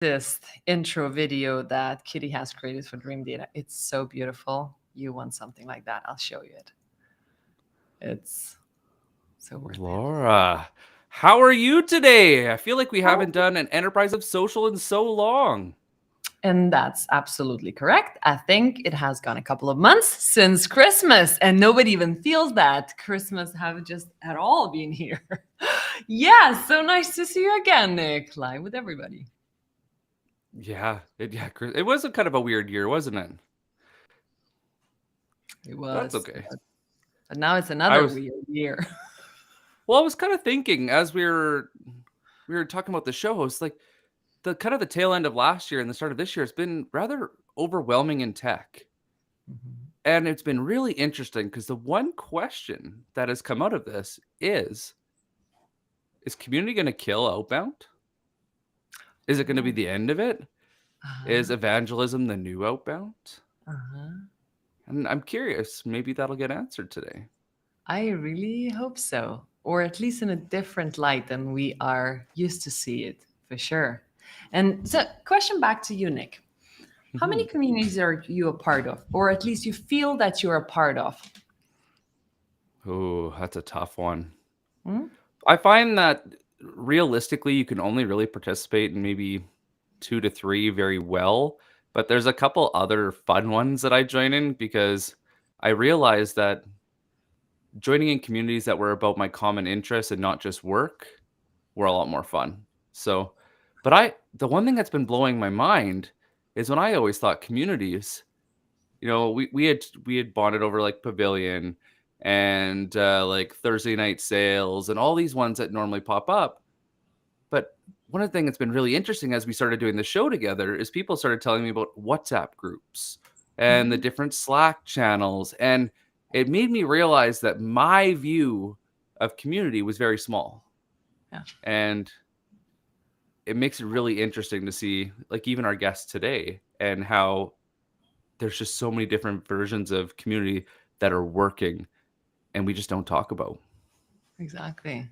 latest intro video that Kitty has created for Dream Data. It's so beautiful. You want something like that? I'll show you it. It's so worth it. Laura, how are you today? I feel like we How? haven't done an Enterprise of Social in so long. And that's absolutely correct. I think it has gone a couple of months since Christmas, and nobody even feels that Christmas have just at all been here. Yeah, so nice to see you again, Nick, live with everybody. It was a kind of a weird year, wasn't it? It That's was, okay. but now it's I another was weird year. I was kind of thinking as we were talking about the show, it's like the kind of the tail end of last year and the start of this year has been rather overwhelming in tech. Mhm. And it's been really interesting because the one question that has come out of this is community going to kill outbound? Is it going to be Oh, the end of it? Is uh-huh, evangelism the new outbound? uh-huh. And I'm curious, maybe that'll get answered today. I really hope so, or at least in a different light than we are used to see it, for sure. And so, question back to you, Nick. How many Mhm. communities are you a part of, or at least you feel that you're a part of? Oh, that's a tough one. Hmm? I find that realistically, you can only really participate in maybe 2 to 3 very well. But there's a couple other fun ones that I join in because I realized that joining in communities that were about my common interests and not just work were a lot more fun. So, the one thing that's been blowing my mind is when I always thought communities, we had bonded over like Pavilion and like Thursday night sales and all these ones that normally pop up. But one of the things that's been really interesting as we started doing the show together is people started telling me about WhatsApp groups and the Mhm. different Slack channels. And it made me realize that my view of community was very small. Yeah, And it makes it really interesting to see, like, even our guests today and how there's just so many different versions of community that are working and we just don't talk about. exactly.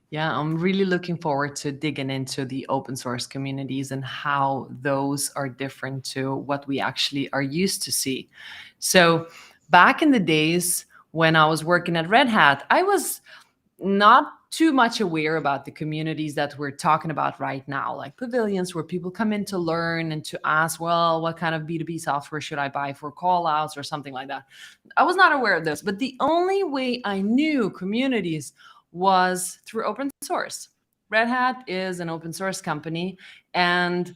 Yeah, I'm really looking forward to digging into the open source communities and how those are different to what we actually are used to see. So, back in the days when I was working at Red Hat, I was not too much aware about the communities that we're talking about right now, like pavilions where people come in to learn and to ask, well, what kind of B2B software should I buy for call outs or something like that. I was not aware of those, but the only way I knew communities was through open source. Red Hat is an open source company, and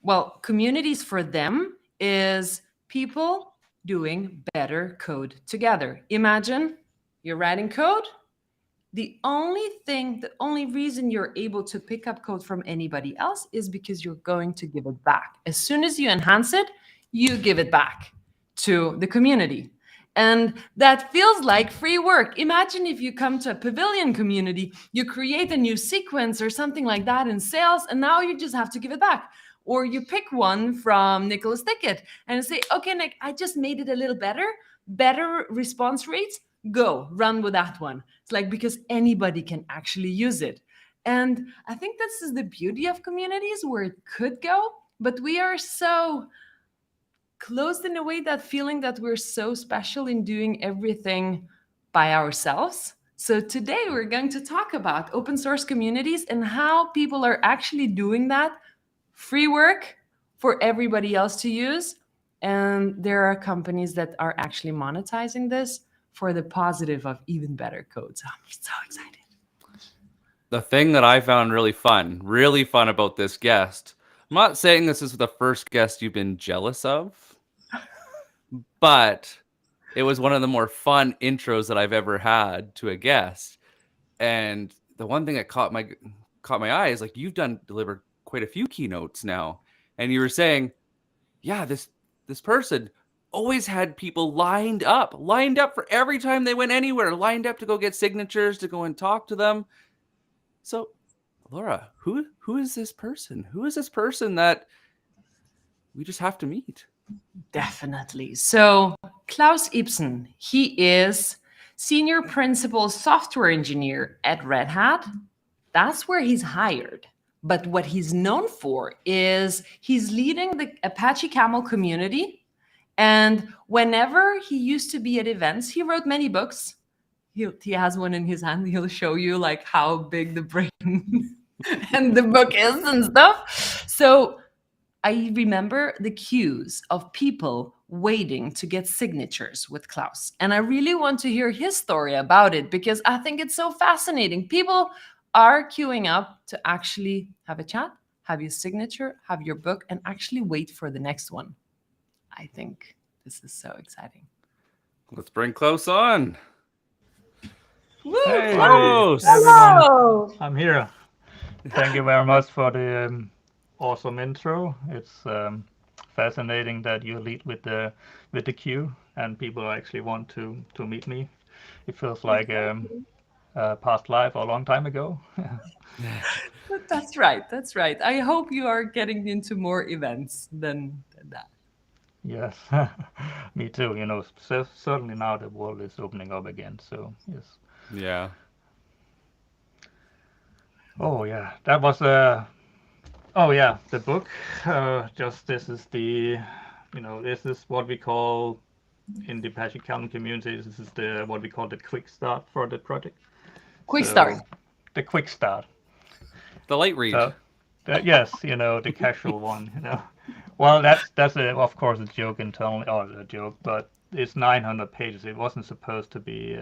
well, communities for them is people doing better code together. Imagine you're writing code, the only reason you're able to pick up code from anybody else is because you're going to give it back. As soon as you enhance it, you give it back to the community. And that feels like free work. Imagine if you come to a pavilion community, you create a new sequence or something like that in sales, and now you just have to give it back. Or you pick one from Nicholas Ticket and say, okay, Nick, I just made it a little better response rates. Go run with that one. It's like because anybody can actually use it. And I think this is the beauty of communities where it could go, but we are so closed in a way that feeling that we're so special in doing everything by ourselves. So today we're going to talk about open source communities and how people are actually doing that free work for everybody else to use. And there are companies that are actually monetizing this for the positive of even better code. So I'm so excited. The thing that I found really fun about this guest, I'm not saying this is the first guest you've been jealous of, but it was one of the more fun intros that I've ever had to a guest. And the one thing that caught my eye is like you've delivered quite a few keynotes now. And you were saying, yeah, this person always had people lined up for every time they went anywhere, lined up to go get signatures, to go and talk to them. So, Laura, who is this person? Who is this person that we just have to meet? Definitely. So, Claus Ibsen, he is senior principal software engineer at Red Hat. That's where he's hired. But what he's known for is he's leading the Apache Camel community. And whenever he used to be at events, he wrote many books. He has one in his hand. He'll show you like how big the brain and the book is and stuff. So I remember the queues of people waiting to get signatures with Klaus. And I really want to hear his story about it because I think it's so fascinating. People are queuing up to actually have a chat, have your signature, have your book, and actually wait for the next one. I think this is so exciting. Let's bring Klaus on. Woo, Hey, Klaus! Klaus! everyone. Hello! I'm here. Thank you very much for the awesome intro. It's fascinating that you lead with the queue and people actually want to meet me. It feels like a past life or a long time ago. That's right. That's right. I hope you are getting into more events than that. Yes, me too. Certainly now the world is opening up again. So yes. Yeah. Oh yeah, that was oh yeah, the book. Just this is this is what we call in the Apache County community. This is the what we call the quick start for the project. Quick start. So the quick start. The light read. So yes, the casual one. Well, that's of course a joke internally, or a joke, but it's 900 pages. It wasn't supposed to be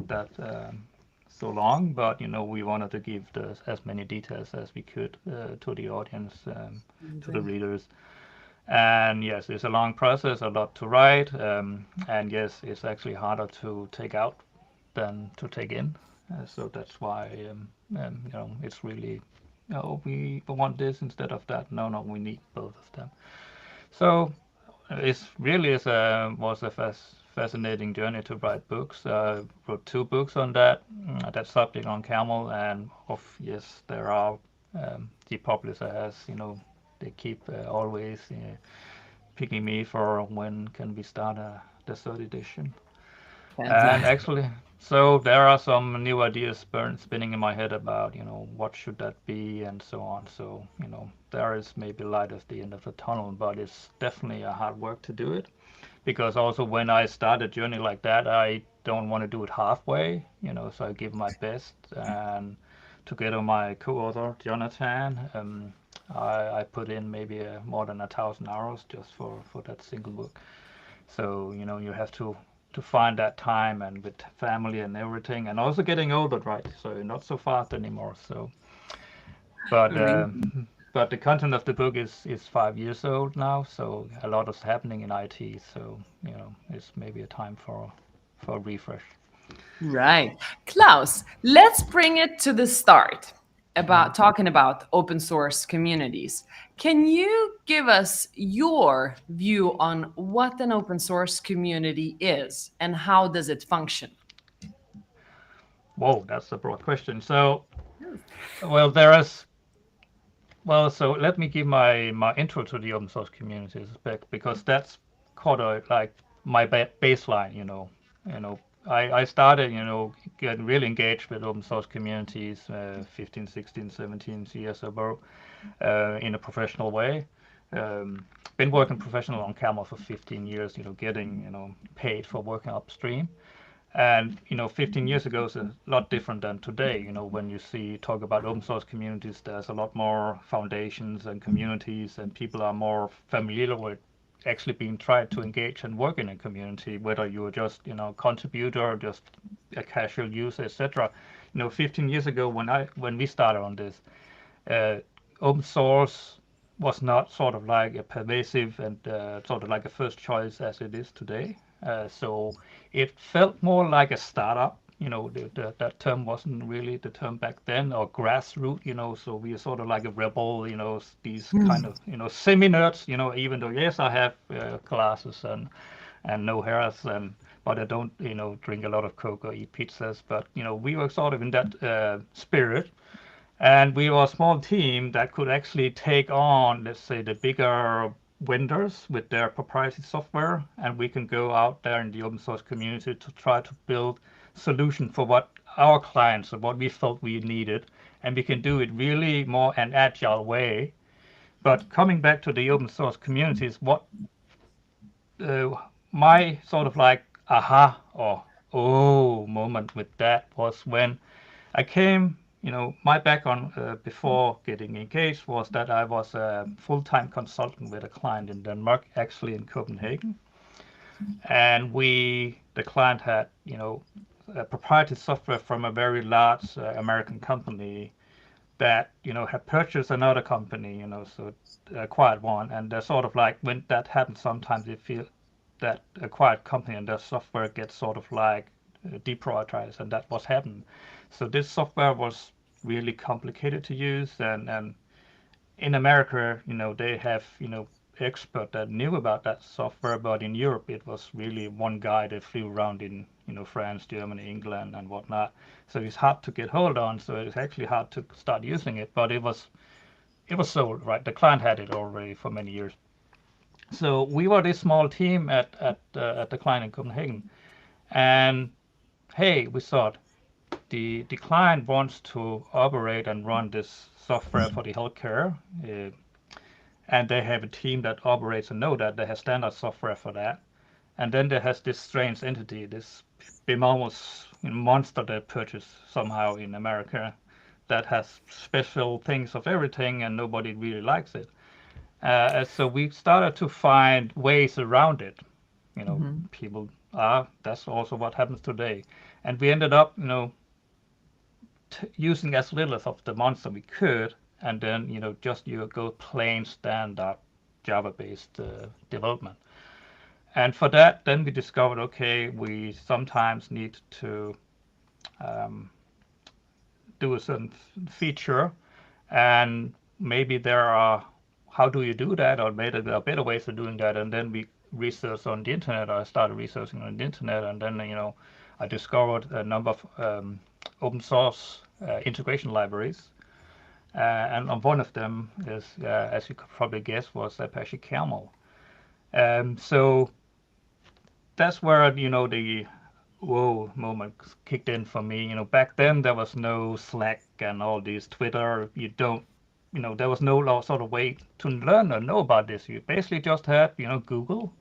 that so long, but we wanted to give as many details as we could to the audience, to the readers. And yes, it's a long process, a lot to write, and yes, it's actually harder to take out than to take in. So that's why it's really, we want this instead of that. No, no, we need both of them. So it's really was a fascinating journey to write books. I wrote two books on that subject on camel, and yes, there are the publisher has they keep always picking me for when can we start the third edition. And Fantastic. actually, so there are some new ideas spinning in my head about, what should that be and so on. So, there is maybe light at the end of the tunnel, but it's definitely a hard work to do it. Because also when I start a journey like that, I don't want to do it halfway, so I give my best. And together with my co-author, Jonathan, I put in maybe more than 1,000 hours just for that single book. So you have to find that time and with family and everything, and also getting older, right? So you're not so fast anymore. So, but Really? but the content of the book is 5 years old now, so a lot is happening in IT. So it's maybe a time for a refresh. Right. Klaus, let's bring it to the start about talking about open source communities. Can you give us your view on what an open source community is and how does it function? Whoa, that's a broad question. So, well, there is well, so let me give my intro to the open source communities because that's kind of like my baseline. I started, getting really engaged with open source communities 15, 16, 17 years ago in a professional way. Been working professional on Camel for 15 years, getting, paid for working upstream. And 15 years ago is a lot different than today. When you talk about open source communities, there's a lot more foundations and communities, and people are more familiar with actually being tried to engage and work in a community, whether you're just contributor, or just a casual user, etc. 15 years ago when we started on this, uh, open source was not sort of like a pervasive and sort of like a first choice as it is today. So it felt more like a startup. That term wasn't really the term back then, or grassroots. So we are sort of like a rebel. These kind of semi nerds. Even though yes, I have classes and no hairs and but I don't drink a lot of coke or eat pizzas. But we were sort of in that spirit. And we were a small team that could actually take on, let's say, the bigger vendors with their proprietary software, and we can go out there in the open source community to try to build solution for what our clients or what we felt we needed, and we can do it really more an agile way. But coming back to the open source communities, what my sort of like aha or oh moment with that was when I came, my background before getting engaged was that I was a full-time consultant with a client in Denmark, actually in Copenhagen. And the client had, a proprietary software from a very large American company that, had purchased another company, so acquired one. And they're sort of like, when that happens, sometimes you feel that acquired company and their software gets sort of like deprioritized, and that was happened. So this software was really complicated to use, and in America, they have, expert that knew about that software, but in Europe it was really one guy that flew around in, France, Germany, England, and whatnot. So it's hard to get hold on. So it's actually hard to start using it, but it was sold, right? The client had it already for many years. So we were this small team at the client in Copenhagen, and hey, we thought the client wants to operate and run this software for the healthcare, and they have a team that operates and know that they have standard software for that. And then there has this strange entity, this enormous monster they purchased somehow in America that has special things of everything, and nobody really likes it. So we started to find ways around it. People that's also what happens today. And we ended up, using as little of the monster we could, and then, just you go plain standard Java-based development. And for that, then we discovered, okay, we sometimes need to do a certain feature, and maybe there are, how do you do that, or maybe there are better ways of doing that. And then we researched on the internet. I started researching on the internet, and then I discovered a number of open source integration libraries, and one of them is, as you could probably guess, was Apache Camel. So that's where the whoa moment kicked in for me. Back then there was no Slack and all these Twitter. You don't, there was no sort of way to learn or know about this. You basically just had, Google,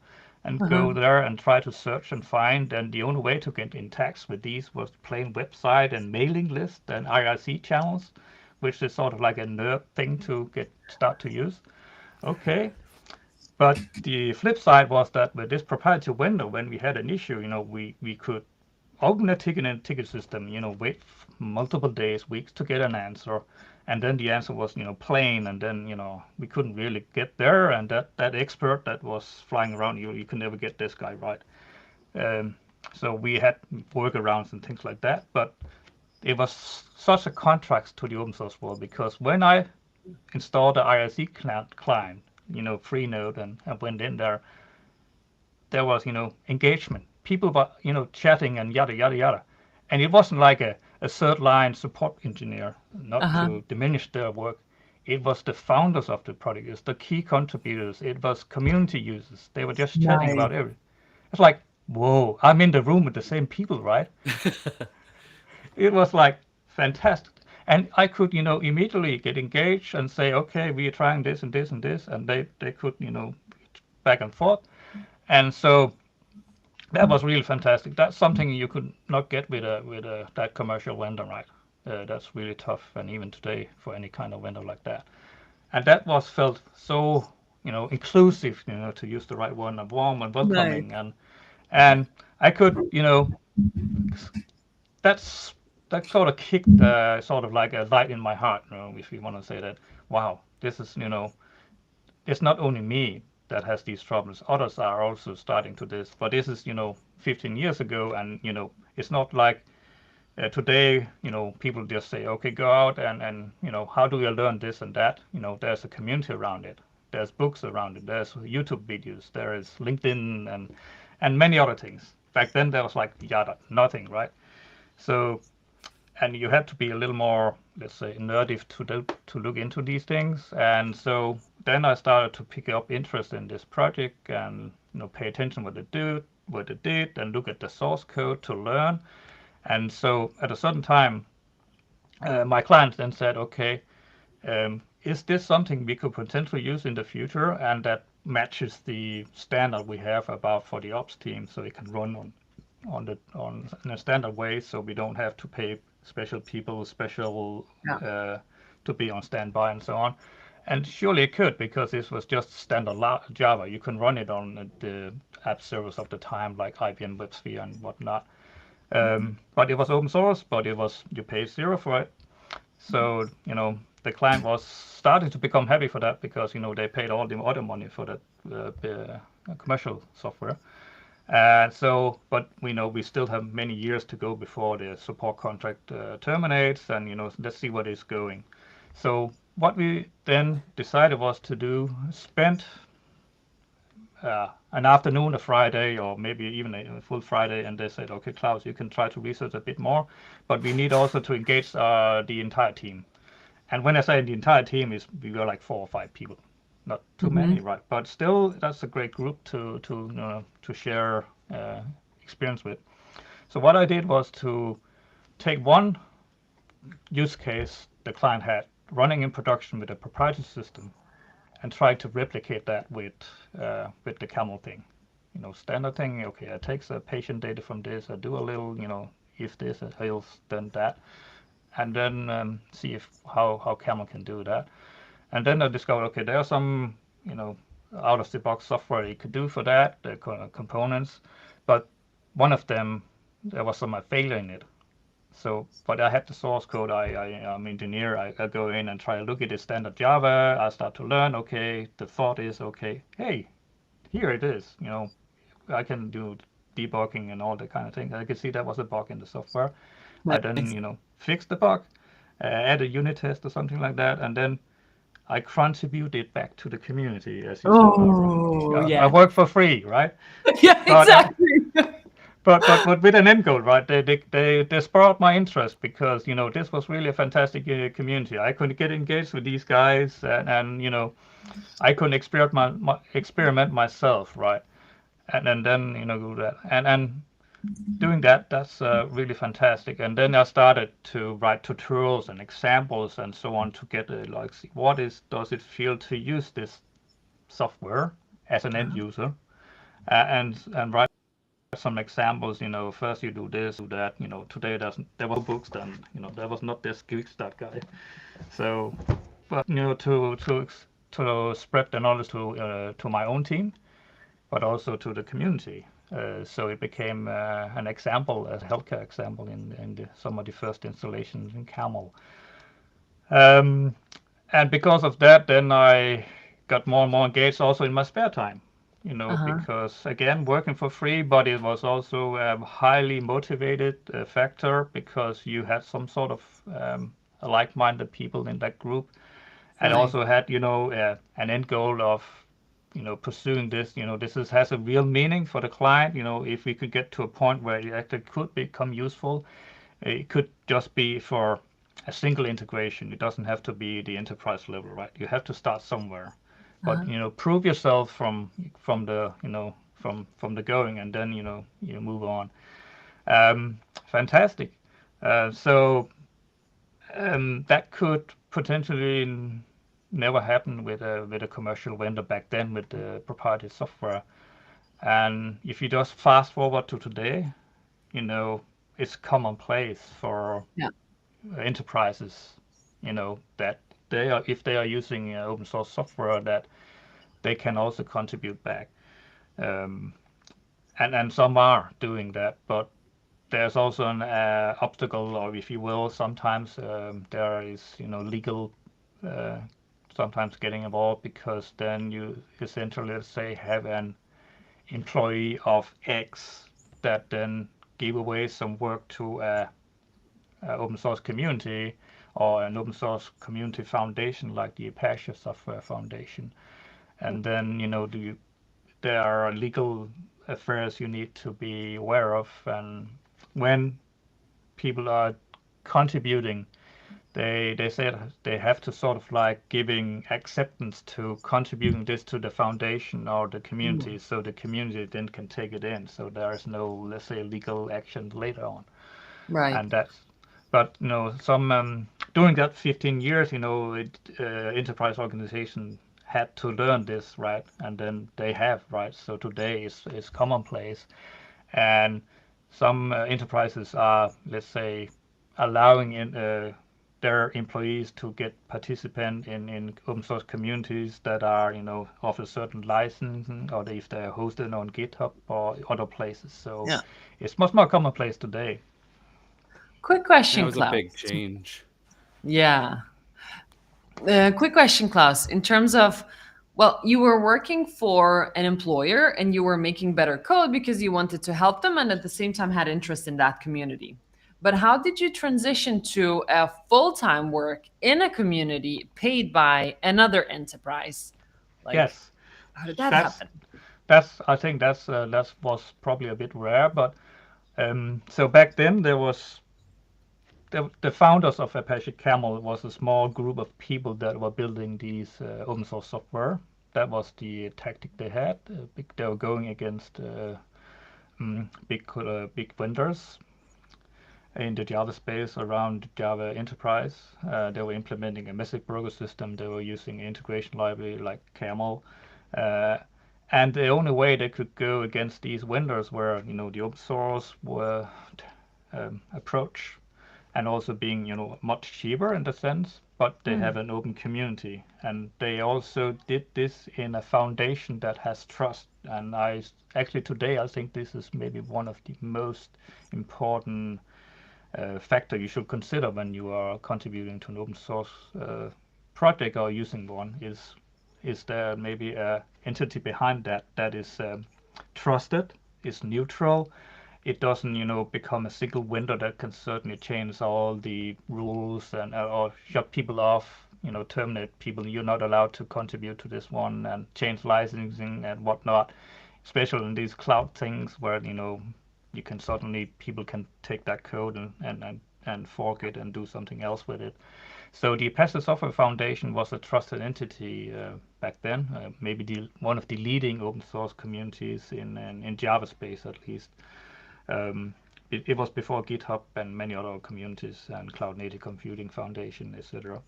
and go there and try to search and find. And the only way to get in touch with these was plain website and mailing list and IRC channels, which is sort of like a nerd thing to start to use. Okay. But the flip side was that with this proprietary window, when we had an issue, we could open a ticket system, wait multiple days, weeks to get an answer, and then the answer was, plain, and then, we couldn't really get there, and that expert that was flying around, you could never get this guy right. So we had workarounds and things like that, but it was such a contrast to the open source world, because when I installed the IRC client, Freenode, and I went in there, there was, engagement. People were, chatting and yada, yada, yada. And it wasn't like a third line support engineer, not to diminish their work. It was the founders of the product, it's the key contributors, it was community users. They were just chatting about everything. It's like, whoa, I'm in the room with the same people, right? It was like fantastic. And I could, immediately get engaged and say, okay, we are trying this and this and this, and they could, back and forth. And so that was really fantastic. That's something you could not get with that commercial vendor, right? That's really tough, and even today for any kind of vendor like that. And that was felt so, inclusive, to use the right word, and warm and welcoming, and I could, that's that sort of kicked sort of like a light in my heart, if you want to say that. Wow, this is, it's not only me that has these problems. Others are also starting to this, but this is, 15 years ago, and it's not like today. People just say, okay, go out and how do you learn this and that? There's a community around it. There's books around it. There's YouTube videos. There is LinkedIn and many other things. Back then there was like yada, nothing, right? So, and you had to be a little more, let's say, nerdy to look into these things. And so then I started to pick up interest in this project, and pay attention what it did, and look at the source code to learn. And so at a certain time, My client then said, okay, is this something we could potentially use in the future and that matches the standard we have about for the ops team, so it can run on in a standard way, so we don't have to pay special people special Yeah. to be on standby and so on. And surely it could, because this was just standard Java. You can run it on the app servers of the time, like IBM WebSphere and whatnot. But it was open source, but you pay zero for it. So the client was starting to become happy for that, because they paid all the other money for that commercial software. But we still have many years to go before the support contract terminates, and let's see what is going. So what we then decided was to spend an afternoon, a Friday, or maybe even a full Friday, and they said, okay, Klaus, you can try to research a bit more, but we need also to engage the entire team. And when I say the entire team, we were like 4 or 5 people, not too many, right? But still, that's a great group to share experience with. So what I did was to take one use case the client had running in production with a proprietary system, and try to replicate that with the Camel thing. Standard thing. Okay, I take the patient data from this. I do a little, if this, else, then that, and then see if how Camel can do that. And then I discovered, okay, there are some, out of the box software you could do for that, the components, but one of them, there was some failure in it. So, but I had the source code. I'm an engineer. I go in and try to look at the standard Java. I start to learn. Okay, the thought is, okay, hey, here it is. I can do debugging and all that kind of thing. I could see that was a bug in the software. I Nice. then, fix the bug, add a unit test or something like that, and then I contribute it back to the community, as you saw. Oh, I yeah. work for free, right? Yeah, But exactly. but with an end goal, right? They sparked my interest, because this was really a fantastic community. I could get engaged with these guys, and I could experiment myself, right? And then do that, and doing that, that's really fantastic. And then I started to write tutorials and examples and so on to get like, see does it feel to use this software as an end user, and write some examples. First you do this, do that. Today there was no books, then there was not this Geekstart guy. So, but to spread the knowledge to my own team, but also to the community. So it became an example, a healthcare example in some of the first installations in Camel. And because of that, then I got more and more engaged also in my spare time. Because again, working for free, but it was also a highly motivated factor, because you had some sort of like-minded people in that group, and Right. also had an end goal of pursuing this. Has a real meaning for the client. If we could get to a point where it actually could become useful, it could just be for a single integration. It doesn't have to be the enterprise level, right? You have to start somewhere, but prove yourself from the from the going, and then you move on. Fantastic. So that could potentially never happen with a commercial vendor back then, with the proprietary software. And if you just fast forward to today, it's commonplace for Yeah. enterprises, that if they are using open source software, that they can also contribute back. Um, and some are doing that, but there's also an obstacle, or if you will, sometimes there is legal uh, sometimes getting involved, because then you essentially, let's say, have an employee of X that then give away some work to a open source community, or an open source community foundation like the Apache Software Foundation. And then there are legal affairs you need to be aware of. And when people are contributing, they said they have to sort of like giving acceptance to contributing this to the foundation or the community, so the community then can take it in, so there is no, let's say, legal action later on. Right. And But some during that 15 years, enterprise organization had to learn this, right? And then they have, right? So today is commonplace, and some enterprises are, let's say, allowing their employees to get participant in open source communities that are, of a certain licensing, or if they're hosted on GitHub or other places. So Yeah. it's much more commonplace today. Quick That question, was a Klaus. big change. Yeah. Quick question, Klaus. In terms of, well, you were working for an employer and you were making better code because you wanted to help them and at the same time had interest in that community. But how did you transition to a full-time work in a community paid by another enterprise? Like, Yes, how did that that's happen? I think that was probably a bit rare, but so back then there was the founders of Apache Camel was a small group of people that were building these open source software. That was the tactic they had. They were going against big vendors in the Java space around Java Enterprise. They were implementing a message broker system. They were using an integration library like Camel. Uh, and the only way they could go against these vendors were, the open source approach, and also being, much cheaper in the sense, but they have an open community, and they also did this in a foundation that has trust. And I actually today I think this is maybe one of the most important factor you should consider when you are contributing to an open source project or using one. Is there maybe a entity behind that is trusted, is neutral, it doesn't become a single window that can certainly change all the rules and or shut people off, terminate people, you're not allowed to contribute to this one, and change licensing and whatnot, especially in these cloud things where you can certainly people can take that code and fork it and do something else with it. So the Apache Software Foundation was a trusted entity back then, maybe one of the leading open source communities in Java space at least. It was before GitHub and many other communities and Cloud Native Computing Foundation, etc.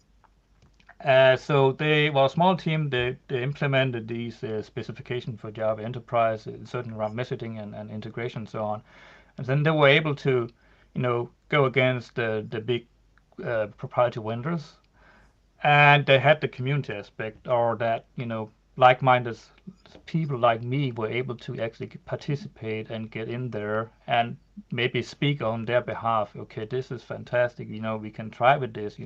So they were a small team. They implemented these specifications for Java Enterprise, certainly around messaging and integration and so on. And then they were able to, go against the big proprietary vendors, and they had the community aspect, or that like-minded people like me were able to actually participate and get in there and maybe speak on their behalf. Okay, this is fantastic, we can try with this,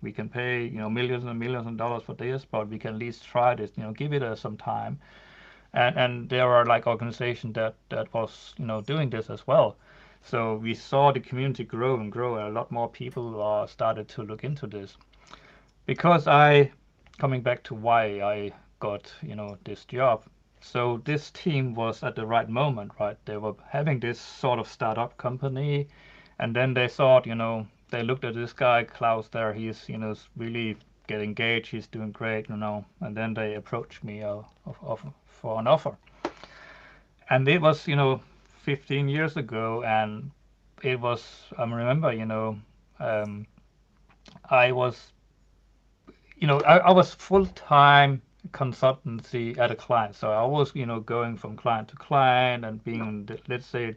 we can pay millions and millions of dollars for this, but we can at least try this, give it some time. And there are like organizations that was doing this as well. So we saw the community grow and grow, and a lot more people started to look into this. Because coming back to why I got this job. So this team was at the right moment, right? They were having this sort of startup company, and then they thought, they looked at this guy Klaus there. He's really get engaged. He's doing great, And then they approached me for an offer, and it was 15 years ago, and it was I remember I was I was full-time consultancy at a client. So I was, going from client to client and being, let's say,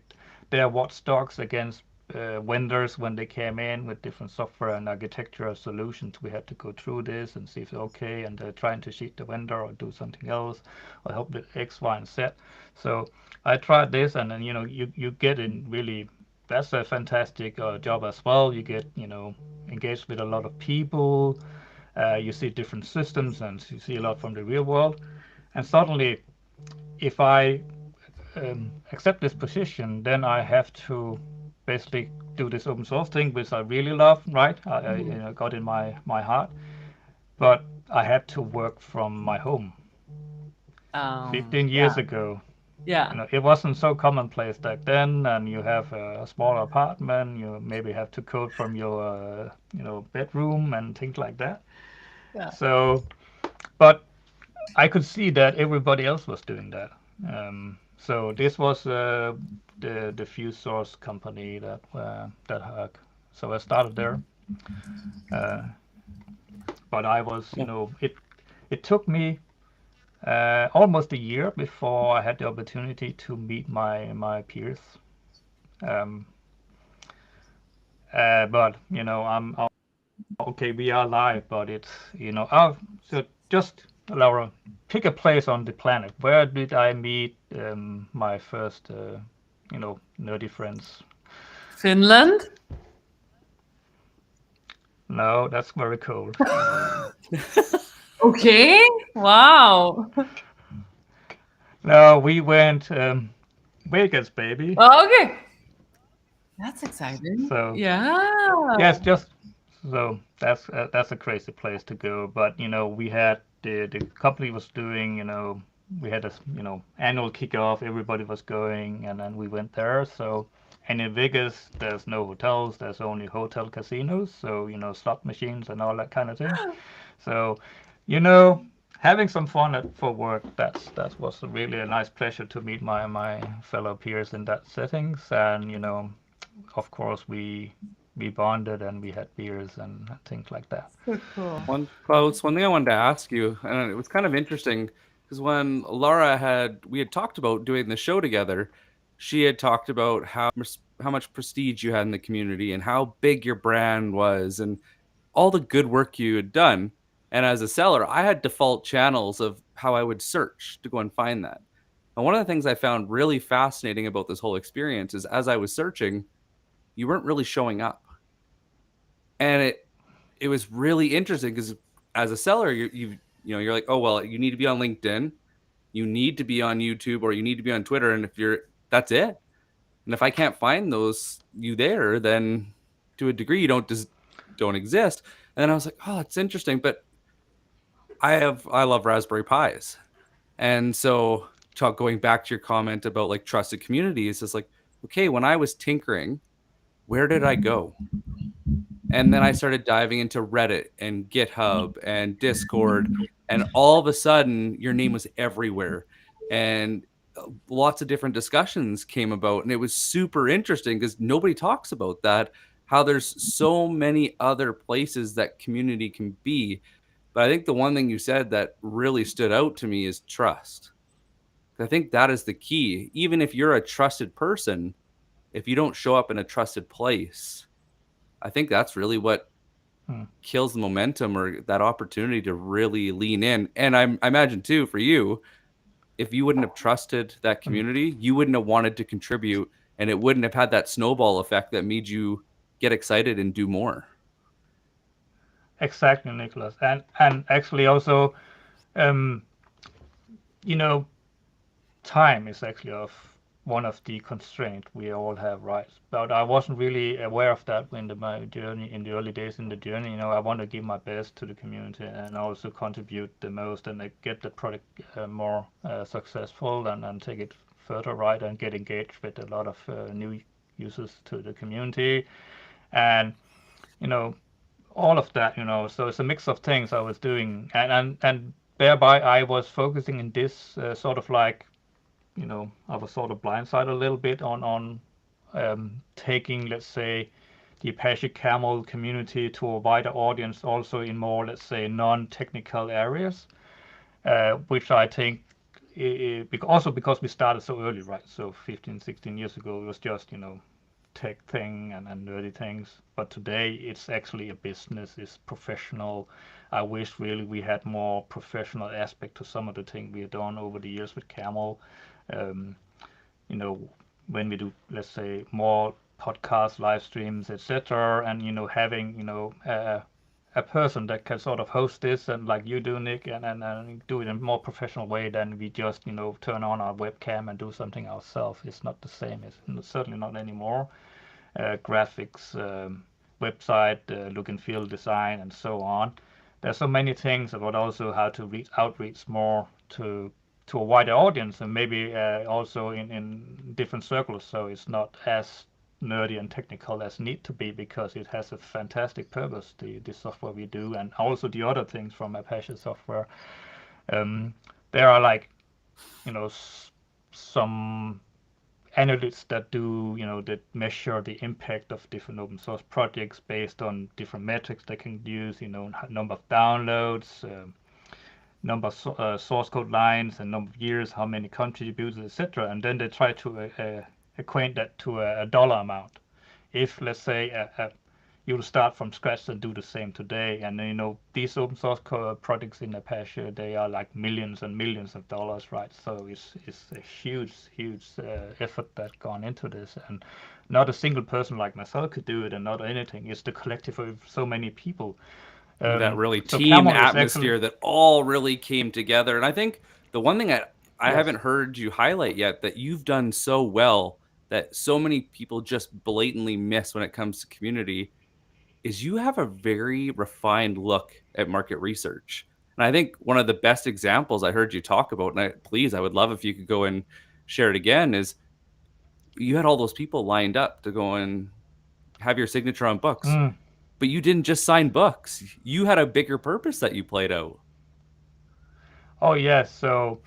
their watchdogs against vendors when they came in with different software and architectural solutions. We had to go through this and see if it's okay, and they're trying to cheat the vendor or do something else or help with X, Y, and Z. So I tried this, and then, you get in really, that's a fantastic job as well. You get, engaged with a lot of people. You see different systems and you see a lot from the real world. And suddenly, if I accept this position, then I have to basically do this open source thing, which I really love, right? I got in my heart. But I had to work from my home 15 years Yeah. ago. Yeah. It wasn't so commonplace back then, and you have a small apartment, you maybe have to code from your bedroom and things like that. Yeah. So, but I could see that everybody else was doing that. So this was the Fuse Source company that So I started there. But I was, it took me almost a year before I had the opportunity to meet my peers. Um, but I'm okay. We are live, but it's oh, so just Laura, pick a place on the planet. Where did I meet my first nerdy friends? Finland? No, that's very cold. Okay. Wow. No, we went Vegas, baby. Okay. That's exciting. So Yeah. yes, just so that's a crazy place to go. But we had the company was doing we had a annual kickoff. Everybody was going, and then we went there. So and in Vegas, there's no hotels. There's only hotel casinos. So slot machines and all that kind of thing. So you know having some fun for work. That was really a nice pleasure to meet my fellow peers in that settings. And of course we bonded and we had beers and things like that. So cool. Klaus, one thing I wanted to ask you, and it was kind of interesting because when we had talked about doing the show together, she had talked about how much prestige you had in the community and how big your brand was and all the good work you had done. And as a seller, I had default channels of how I would search to go and find that. And one of the things I found really fascinating about this whole experience is as I was searching, you weren't really showing up. And it was really interesting because as a seller, you're like, oh well, you need to be on LinkedIn, you need to be on YouTube, or you need to be on Twitter, and that's it. And if I can't find you there, then to a degree you don't exist. And then I was like, oh, it's interesting, but I love Raspberry Pis, and so going back to your comment about like trusted communities, it's like, okay, when I was tinkering, where did I go? And then I started diving into Reddit and GitHub and Discord, and all of a sudden, your name was everywhere, and lots of different discussions came about, and it was super interesting because nobody talks about that. How there's so many other places that community can be, but I think the one thing you said that really stood out to me is trust. I think that is the key. Even if you're a trusted person, if you don't show up in a trusted place, I think that's really what kills the momentum or that opportunity to really lean in. And I imagine too, for you, if you wouldn't have trusted that community, you wouldn't have wanted to contribute, and it wouldn't have had that snowball effect that made you get excited and do more. Exactly, Nicholas. And actually also, um, time is actually one of the constraints we all have, right? But I wasn't really aware of that in my journey, in the early days in the journey. I want to give my best to the community and also contribute the most and get the product more successful and take it further, right? And get engaged with a lot of new users to the community. And, all of that, so it's a mix of things I was doing. And thereby I was focusing in this sort of like, I was sort of blindsided a little bit on taking, let's say, the Apache Camel community to a wider audience, also in more, let's say, non-technical areas, which I think, also because we started so early, right? So 15, 16 years ago, it was just, tech thing and nerdy things. But today, it's actually a business, it's professional. I wish really we had more professional aspect to some of the things we have done over the years with Camel. Um, when we do, let's say, more podcasts, live streams, etc., and having a person that can sort of host this and like you do, Nick, and do it in a more professional way than we just turn on our webcam and do something ourselves. It's not the same. It's certainly not anymore. Graphics, website, look and feel, design, and so on. There's so many things about also how to outreach more to a wider audience and maybe also in different circles, so it's not as nerdy and technical as need to be because it has a fantastic purpose, the software we do, and also the other things from Apache software. There are like some analysts that do, that measure the impact of different open source projects based on different metrics they can use, number of downloads, number of source code lines, and number of years, how many contributors, etc. And then they try to acquaint that to a dollar amount. If, let's say, you'll start from scratch and do the same today, and these open source projects in Apache, they are like millions and millions of dollars, right? So it's a huge effort that's gone into this, and not a single person like myself could do it, and not anything. It's the collective of so many people. That really So team Camel is atmosphere that all really came together. And I think the one thing I Yes. haven't heard you highlight yet that you've done so well that so many people just blatantly miss when it comes to community is you have a very refined look at market research. And I think one of the best examples I heard you talk about, and I would love if you could go and share it again, is you had all those people lined up to go and have your signature on books. But you didn't just sign books. You had a bigger purpose that you played out. Oh yes. So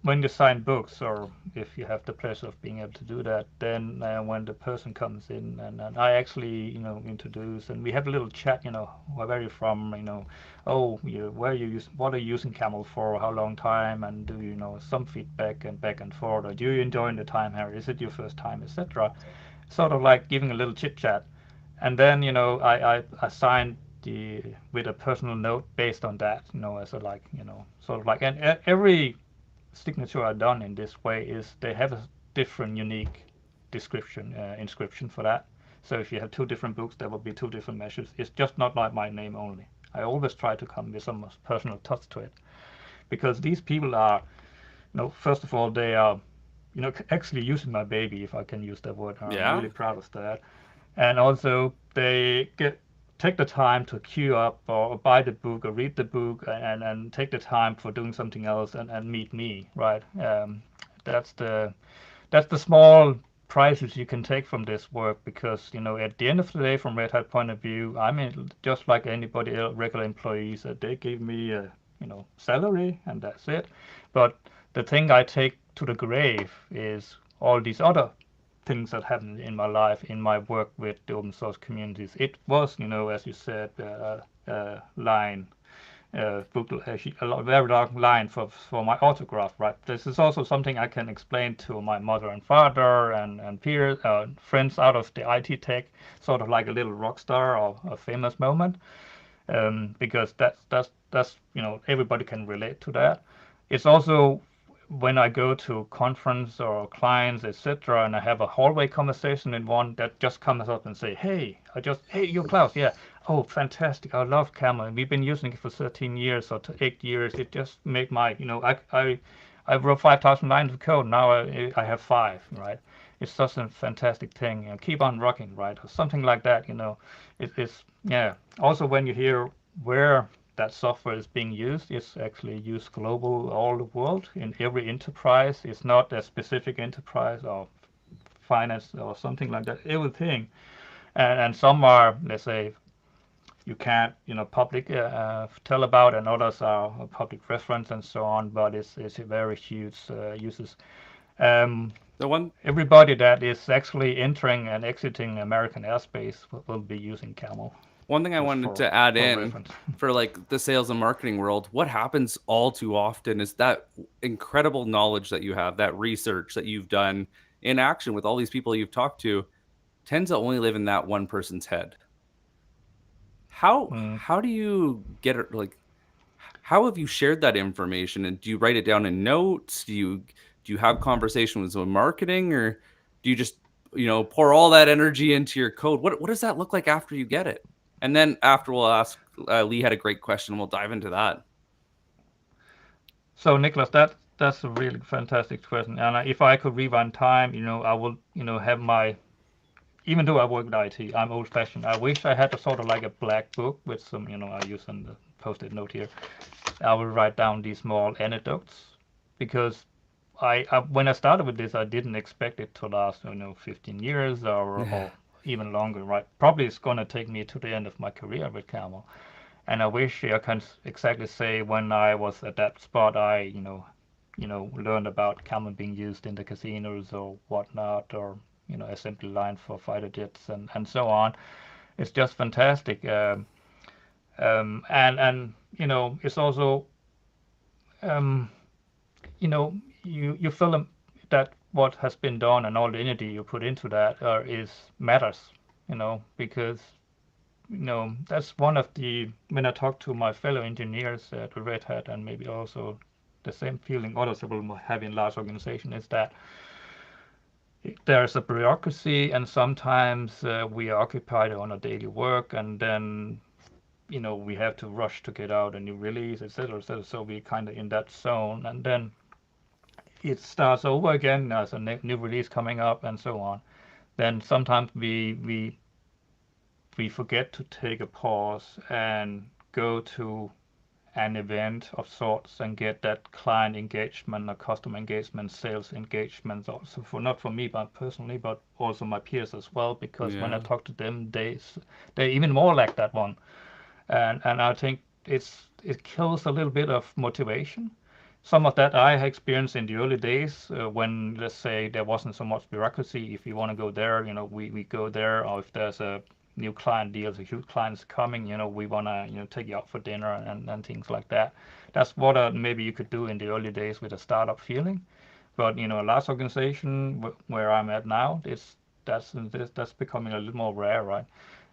when you sign books, or if you have the pleasure of being able to do that, then when the person comes in and I actually introduce, and we have a little chat, where are you from, what are you using Camel for, how long time, and do some feedback and back and forth, or do you enjoy the time here, is it your first time, etc. Sort of like giving a little chit chat, and then I signed with a personal note based on that, as a sort of like, and every signature are done in this way is they have a different unique inscription for that. So if you have two different books, there will be two different measures. It's just not like my name only. I always try to come with some personal touch to it, because these people are, first of all, they are, actually using my baby, if I can use that word. I'm really proud of that. And also they take the time to queue up or buy the book or read the book, and take the time for doing something else and meet me, right? That's the small prizes you can take from this work, because at the end of the day, from Red Hat point of view, I mean, just like anybody else, regular employees, they give me a salary and that's it. But the thing I take to the grave is all these other things that happened in my life, in my work with the open source communities. It was, as you said, line, book, a very long line for my autograph, right? This is also something I can explain to my mother and father and peers, friends out of the IT tech, sort of like a little rock star or a famous moment, because that's everybody can relate to that. It's also when I go to conference or clients, etc., and I have a hallway conversation, and one that just comes up and say, hey, you're Claus, yeah, oh, fantastic, I love Camel, we've been using it for 13 years or 8 years, it just made my, I wrote 5,000 lines of code, now I have 5, right? It's such a fantastic thing, keep on rocking, right? Or something like that, it's, yeah. Also, when you hear where that software is being used, it's actually used global, all the world, in every enterprise. It's not a specific enterprise or finance or something like that, everything. And some are, let's say, you can't public tell about, and others are public reference and so on, but it's a very huge uses. Everybody that is actually entering and exiting American airspace will be using Camel. One thing I wanted to add in for like the sales and marketing world, what happens all too often is that incredible knowledge that you have, that research that you've done in action with all these people you've talked to, tends to only live in that one person's head. How do you get it? Like, how have you shared that information? And do you write it down in notes? Do you have conversations with marketing, or do you just pour all that energy into your code? What does that look like after you get it? And then after, we'll ask, Lee had a great question. We'll dive into that. So Nicholas, that's a really fantastic question. And if I could rewind time, I would, have my, even though I work with IT, I'm old fashioned. I wish I had a sort of like a black book with some, I use on the post-it note here. I will write down these small anecdotes, because I when I started with this, I didn't expect it to last, 15 years or even longer, right? Probably it's going to take me to the end of my career with Camel. And I wish I can exactly say when I was at that spot, I, learned about camel being used in the casinos or whatnot, or assembly line for fighter jets and so on. It's just fantastic. And it's also um, you feel that what has been done and all the energy you put into that is matters. Because that's one of the when I talk to my fellow engineers at Red Hat, and maybe also the same feeling others will have in large organization, is that there's a bureaucracy, and sometimes we are occupied on a daily work, and then we have to rush to get out a new release, etc., etc. So we kind of in that zone, and then it starts over again. There's a new release coming up, and so on. Then sometimes we forget to take a pause and go to an event of sorts and get that client engagement or customer engagement, sales engagement, also for not for me but personally, but also my peers as well, because when I Yeah. talk to them, they even more like that one. And I think it kills a little bit of motivation. Some of that I experienced in the early days, when, let's say, there wasn't so much bureaucracy. If you want to go there, we go there, or if there's a new client deals, a huge client is coming, we want to take you out for dinner and things like that. That's what maybe you could do in the early days with a startup feeling. But a large organization where I'm at now, that's becoming a little more rare, right?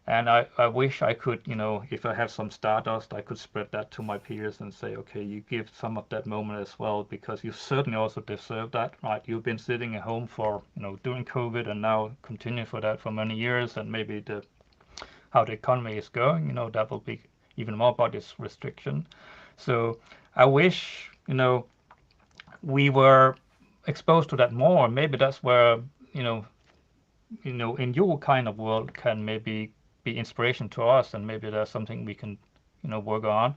And I wish I could, if I have some stardust, I could spread that to my peers and say, okay, you give some of that moment as well, because you certainly also deserve that, right? You've been sitting at home for, during COVID, and now continue for that for many years, and maybe how the economy is going, that will be even more about this restriction. So I wish, we were exposed to that more. Maybe that's where, you know, in your kind of world can maybe be inspiration to us, and maybe there's something we can, work on.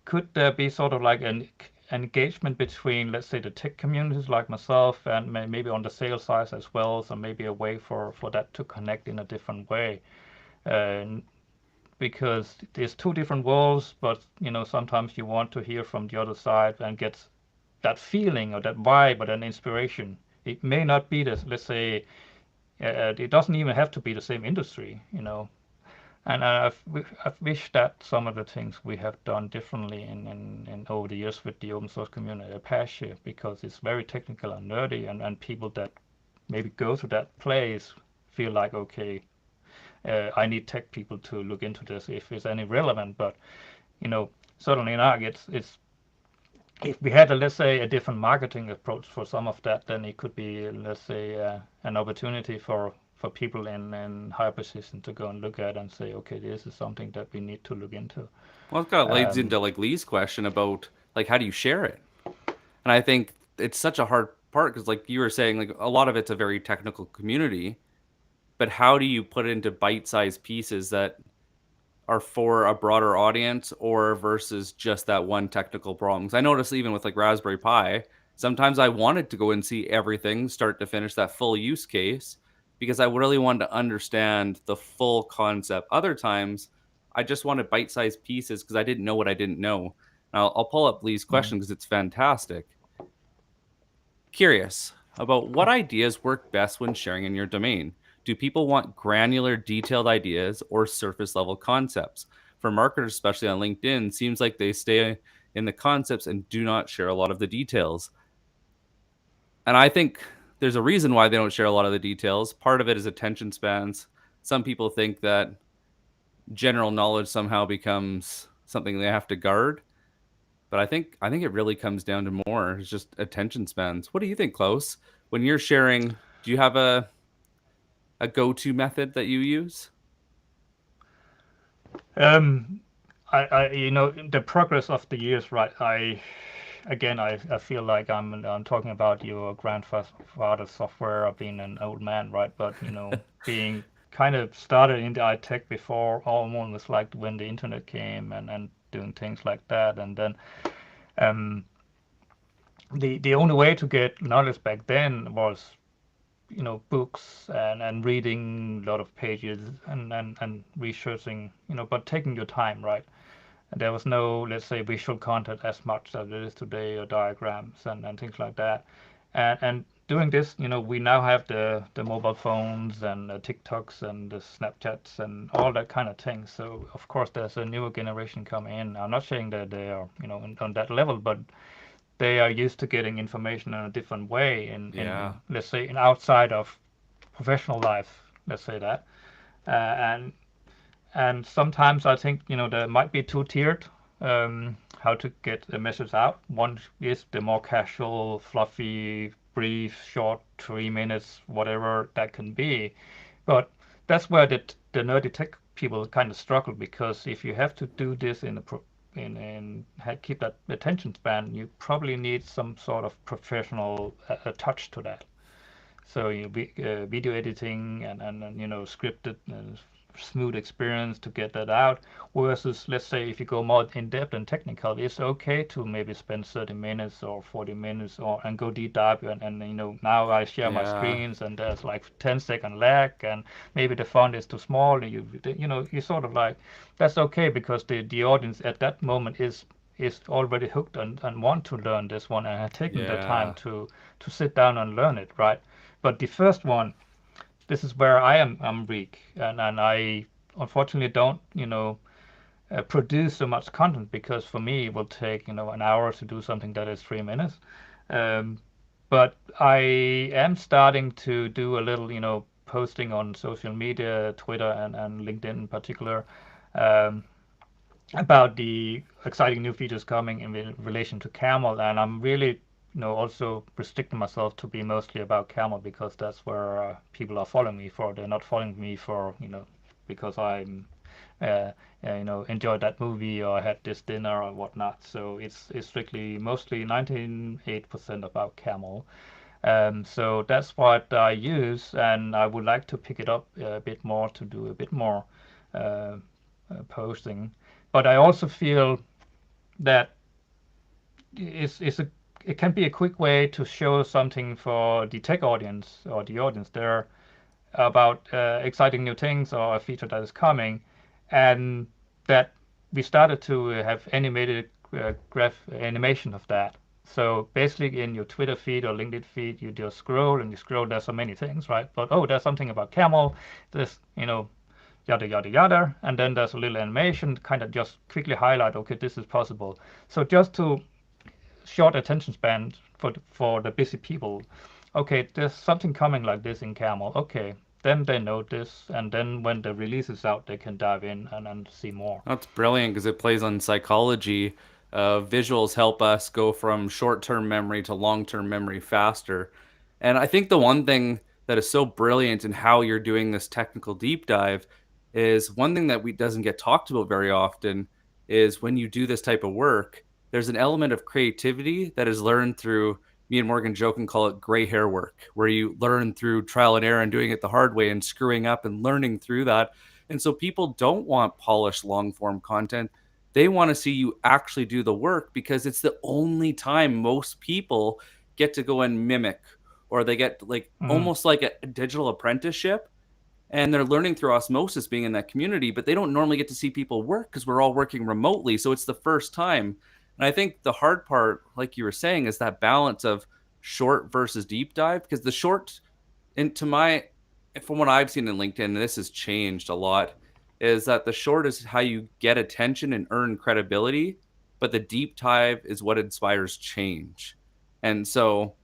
Could there be sort of like an engagement between, let's say, the tech communities like myself, and maybe on the sales side as well, so maybe a way for that to connect in a different way? Uh, because there's two different worlds, but sometimes you want to hear from the other side and get that feeling or that vibe or that inspiration. It may not be the, let's say, it doesn't even have to be the same industry, And I've wished that some of the things we have done differently in over the years with the open source community Apache, because it's very technical and nerdy, and people that maybe go to that place feel like, okay, I need tech people to look into this if it's any relevant. But certainly not. It's if we had, let's say, a different marketing approach for some of that, then it could be, let's say, an opportunity for people in higher position to go and look at and say, okay, this is something that we need to look into. Well, it kind of leads Um, into like Lee's question about like how do you share it? And I think it's such a hard part because like you were saying, like a lot of it's a very technical community, but how do you put it into bite-sized pieces that are for a broader audience or versus just that one technical problem? Because I noticed even with like Raspberry Pi, sometimes I wanted to go and see everything start to finish, that full use case, because I really wanted to understand the full concept. Other times I just wanted bite-sized pieces because I didn't know what I didn't know. Now I'll pull up Lee's mm, question because it's fantastic. Curious about what ideas work best when sharing in your domain. Do people want granular, detailed ideas or surface level concepts? For marketers, especially on LinkedIn, seems like they stay in the concepts and do not share a lot of the details. And I think there's a reason why they don't share a lot of the details. Part of it is attention spans. Some people think that general knowledge somehow becomes something they have to guard. But I think it really comes down to more. It's just attention spans. What do you think, Klaus? When you're sharing, do you have a go-to method that you use? um, the progress of the years, right? I feel like I'm talking about your grandfather's software of being an old man, right? But being kind of started in the high tech before, almost like when the internet came, and doing things like that, and then um, the only way to get knowledge back then was books and reading a lot of pages and researching, but taking your time, right? And there was no, let's say, visual content as much as it is today, or diagrams and things like that. And doing this, we now have the mobile phones and the TikToks and the Snapchats and all that kind of thing. So of course there's a newer generation coming in. I'm not saying that they are, on that level, but they are used to getting information in a different way in let's say, in outside of professional life, let's say that. And sometimes I think, there might be two-tiered, how to get the message out. One is the more casual, fluffy, brief, short, 3 minutes, whatever that can be. But that's where the nerdy tech people kind of struggle, because if you have to do this keep that attention span, you probably need some sort of professional touch to that. So video editing and scripted smooth experience to get that out, versus, let's say, if you go more in depth and technical, it's okay to maybe spend 30 minutes or 40 minutes and go deep dive, and now I share my screens and there's like 10-second lag, and maybe the font is too small, and you sort of like, that's okay, because the audience at that moment is already hooked and want to learn this one, and have taken the time to sit down and learn it, right? But the first one, this is where I'm weak, and I unfortunately don't produce so much content, because for me it will take an hour to do something that is 3 minutes. But I am starting to do a little posting on social media, Twitter and LinkedIn in particular, about the exciting new features coming in relation to Camel, and I'm really also restricting myself to be mostly about Camel, because that's where people are following me for. They're not following me for because I'm enjoyed that movie, or I had this dinner or whatnot. So it's strictly mostly 98% about Camel. So that's what I use, and I would like to pick it up a bit more, to do a bit more posting. But I also feel that it can be a quick way to show something for the tech audience, or the audience there, about exciting new things or a feature that is coming, and that we started to have animated graph animation of that. So basically, in your Twitter feed or LinkedIn feed, you just scroll and you scroll. There's so many things, right? But there's something about Camel. This, yada yada yada, and then there's a little animation kind of just quickly highlight, okay, this is possible. So just to short attention span for the busy people, okay, there's something coming like this in Camel, okay, then they know this, and then when the release is out, they can dive in and see more. That's brilliant, because it plays on psychology. Visuals help us go from short-term memory to long-term memory faster. And I think the one thing that is so brilliant in how you're doing this technical deep dive is, one thing that doesn't get talked about very often is, when you do this type of work, there's an element of creativity that is learned through, me and Morgan joke and call it gray hair work, where you learn through trial and error and doing it the hard way and screwing up and learning through that. And so people don't want polished long form content. They want to see you actually do the work, because it's the only time most people get to go and mimic, or they get like almost like a digital apprenticeship, and they're learning through osmosis being in that community, but they don't normally get to see people work, because we're all working remotely. So it's the first time. And I think the hard part, like you were saying, is that balance of short versus deep dive, because the short, from what I've seen in LinkedIn, and this has changed a lot, is that the short is how you get attention and earn credibility, but the deep dive is what inspires change. And so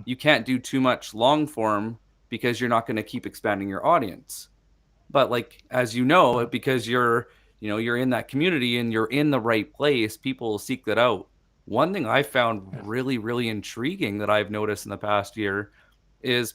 you can't do too much long form, because you're not going to keep expanding your audience. But like, as you know, because you're in that community and you're in the right place, people will seek that out. One thing I found really, really intriguing that I've noticed in the past year is,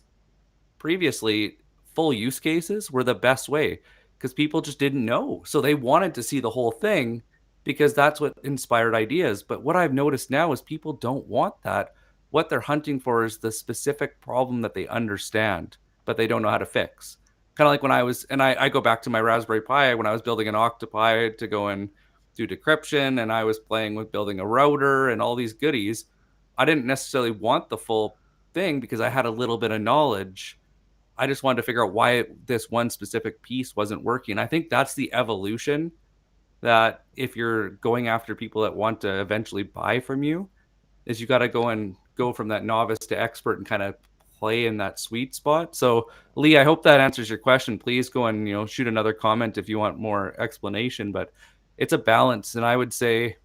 previously, full use cases were the best way, because people just didn't know. So they wanted to see the whole thing, because that's what inspired ideas. But what I've noticed now is, people don't want that. What they're hunting for is the specific problem that they understand, but they don't know how to fix. Kind of like when I go back to my Raspberry Pi, when I was building an Octopi to go and do decryption, and I was playing with building a router and all these goodies. I didn't necessarily want the full thing, because I had a little bit of knowledge. I just wanted to figure out why this one specific piece wasn't working. I think that's the evolution that if you're going after people that want to eventually buy from you, is you got to go from that novice to expert and kind of play in that sweet spot. So Lee, I hope that answers your question. Please go and shoot another comment if you want more explanation, but it's a balance, and I would say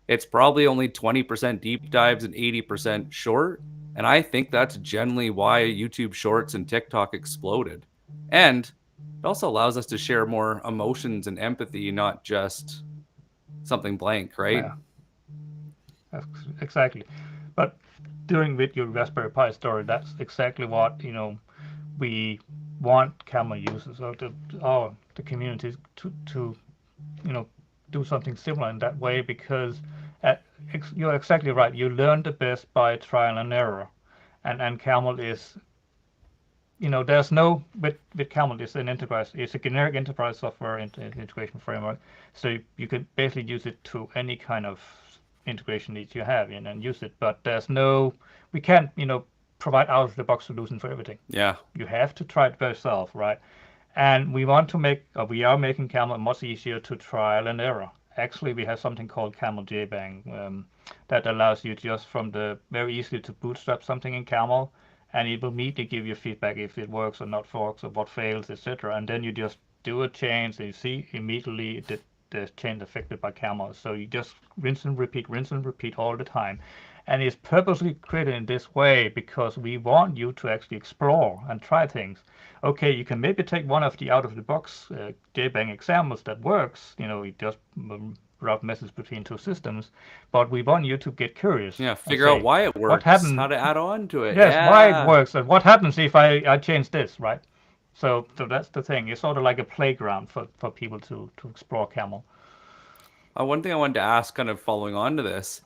it's probably only 20% deep dives and 80% short. And I think that's generally why YouTube Shorts and TikTok exploded. And it also allows us to share more emotions and empathy, not just something blank, right? Yeah, exactly. But during with your Raspberry Pi story, that's exactly what we want camera users or the communities to you know do something similar in that way because you're exactly right. You learn the best by trial and error, and Camel is there's no with Camel is an enterprise. It's a generic enterprise software integration framework, so you can basically use it to any kind of integration needs you have and use it. But we can't provide out of the box solution for everything. Yeah. You have to try it by yourself, right? And we want to we are making Camel much easier to trial and error. Actually, we have something called Camel JBang that allows you just very easily to bootstrap something in Camel, and it will immediately give you feedback if it works or not works or what fails, etc. And then you just do a change, and you see immediately the change affected by Camel. So you just rinse and repeat all the time. And it's purposely created in this way because we want you to actually explore and try things. Okay, you can maybe take one of the out of the box JBang examples that works. It just route message between two systems, but we want you to get curious. Yeah, And figure out say, why it what works, happened? how to add on to it. Yes, why it Yeah. works, and what happens if I change this, right? So that's the thing. It's sort of like a playground for people to explore Camel. One thing I wanted to ask, kind of following on to this,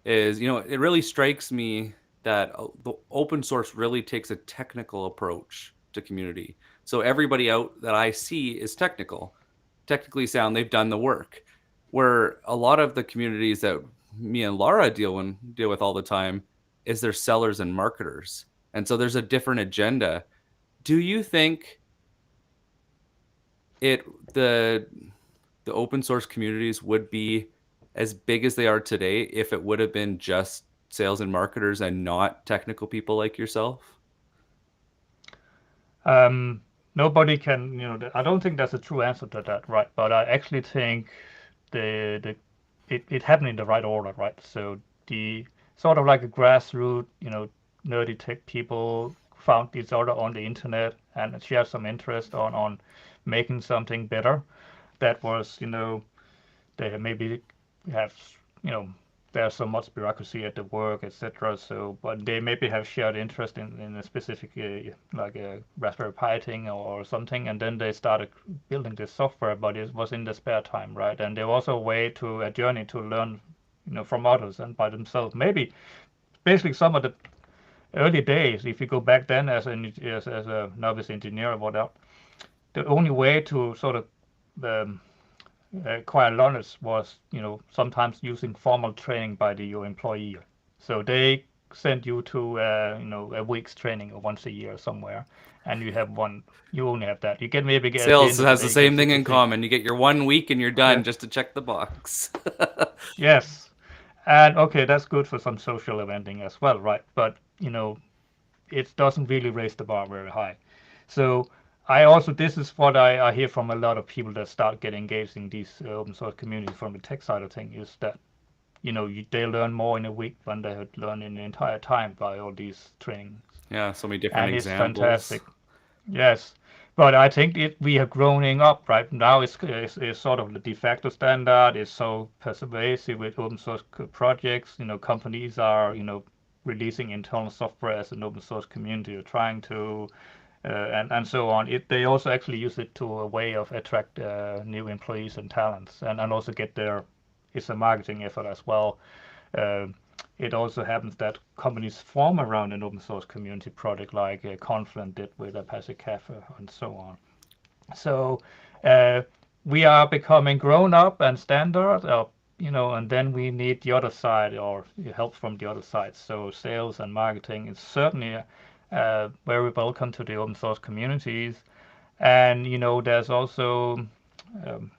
is it really strikes me that the open source really takes a technical approach to community. So everybody out that I see is technically sound. They've done the work. Where a lot of the communities that me and Laura deal with all the time is their sellers and marketers, and so there's a different agenda. Do you think it the the open source communities would be as big as they are today if it would have been just sales and marketers and not technical people like yourself? Nobody can, I don't think that's a true answer to that, right? But I actually think the it happened in the right order, right? So the sort of like a grassroots, nerdy tech people found each other on the internet and shared some interest on making something better. That was, they maybe have, you know, there's so much bureaucracy at the work, etc. So, but they maybe have shared interest in a specific, like a Raspberry Pi thing or something, and then they started building this software, but it was in the spare time, right? And there was a journey to learn, from others and by themselves. Maybe, basically, some of the early days, if you go back then as a novice engineer or whatever, the only way to sort of um, acquire knowledge was, sometimes using formal training by your employer. So they send you to, a week's training or once a year somewhere, and you only have that. You can maybe get at the Sales end of the has day, the you get same thing in certificate. common. You get your 1 week and you're done Yes, just to check the box. yes, and okay, that's good for some social eventing as well, right? But it doesn't really raise the bar very high. So this is what I hear from a lot of people that start getting engaged in these open source communities from the tech side of things is that they learn more in a week than they had learned in the entire time by all these trainings, Yeah, so many different and it's examples. fantastic. Yes, but I think we are growing up right now. It's sort of the de facto standard. It's so pervasive with open source projects. Companies are releasing internal software as an open source community, or trying to, and so on. They also actually use it to a way of attract new employees and talents, and also get their. It's a marketing effort as well. Uh, it also happens that companies form around an open source community project like Confluent did with Apache Cafe and so on. So uh, we are becoming grown up and standard, and then we need the other side or help from the other side. So sales and marketing is certainly very welcome to the open source communities. And there's also um,